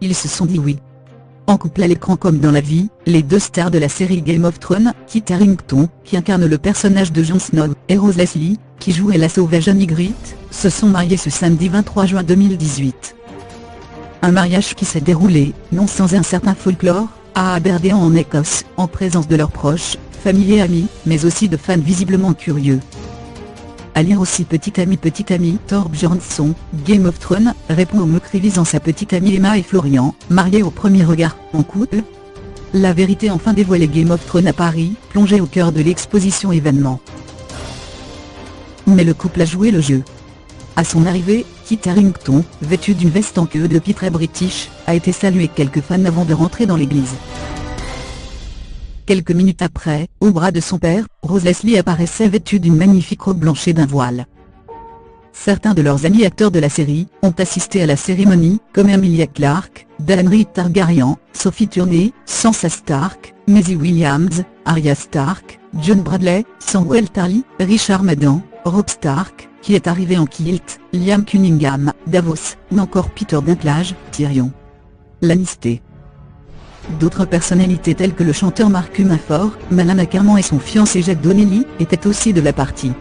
ils se sont dit oui. En couple à l'écran comme dans la vie, les deux stars de la série Game of Thrones, Kit Harington, qui incarne le personnage de Jon Snow, et Rose Leslie, qui jouait la sauvage Ygritte, se sont mariés ce samedi 23 juin 2018. Un mariage qui s'est déroulé, non sans un certain folklore, à Aberdeen en Écosse, en présence de leurs proches, famille et amis, mais aussi de fans visiblement curieux. À lire aussi Petite amie Thorbjornsson, Game of Thrones, répond aux moqueries visant sa petite amie Emma et Florian, mariés au premier regard, en couple. La vérité enfin dévoilée. Game of Thrones à Paris, plongé au cœur de l'exposition événement. Mais le couple a joué le jeu. À son arrivée, Kit Harington, vêtu d'une veste en queue de pied très british, a été salué quelques fans avant de rentrer dans l'église. Quelques minutes après, au bras de son père, Rose Leslie apparaissait vêtue d'une magnifique robe blanche et d'un voile. Certains de leurs amis acteurs de la série ont assisté à la cérémonie, comme Emilia Clarke, Daenerys Targaryen, Sophie Turner, Sansa Stark, Maisie Williams, Arya Stark, John Bradley, Samwell Tarly, Richard Madden, Robb Stark, qui est arrivé en kilt, Liam Cunningham, Davos, ou encore Peter Dinklage, Tyrion Lannister. D'autres personnalités telles que le chanteur Mark Humafort, Malin Ackerman et son fiancé Jack Donnelly, étaient aussi de la partie.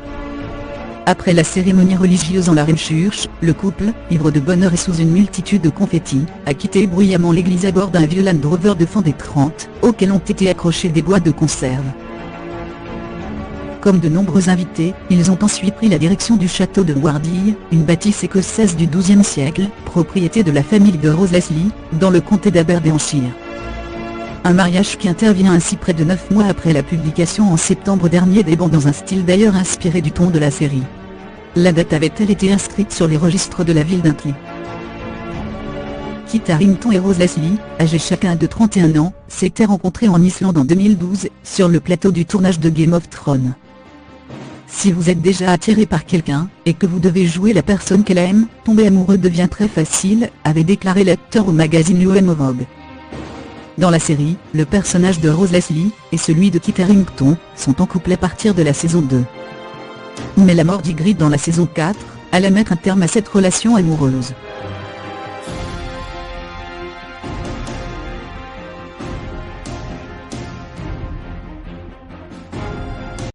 Après la cérémonie religieuse en Larenchurch, le couple, ivre de bonheur et sous une multitude de confettis, a quitté bruyamment l'église à bord d'un vieux Land Rover de fin des 30, auquel ont été accrochés des boîtes de conserve. Comme de nombreux invités, ils ont ensuite pris la direction du château de Wardille, une bâtisse écossaise du XIIe siècle, propriété de la famille de Rose Leslie, dans le comté d'Aberdeenshire. Un mariage qui intervient ainsi près de 9 mois après la publication en septembre dernier des bandes dans un style d'ailleurs inspiré du ton de la série. La date avait-elle été inscrite sur les registres de la ville d'Huntly. Kit Harington et Rose Leslie, âgés chacun de 31 ans, s'étaient rencontrés en Islande en 2012, sur le plateau du tournage de Game of Thrones. Si vous êtes déjà attiré par quelqu'un, et que vous devez jouer la personne qu'elle aime, tomber amoureux devient très facile, avait déclaré l'acteur au magazine UM Vogue. Dans la série, le personnage de Rose Leslie, et celui de Kit Harington, sont en couple à partir de la saison 2. Mais la mort d'Ygritte dans la saison 4, allait mettre un terme à cette relation amoureuse.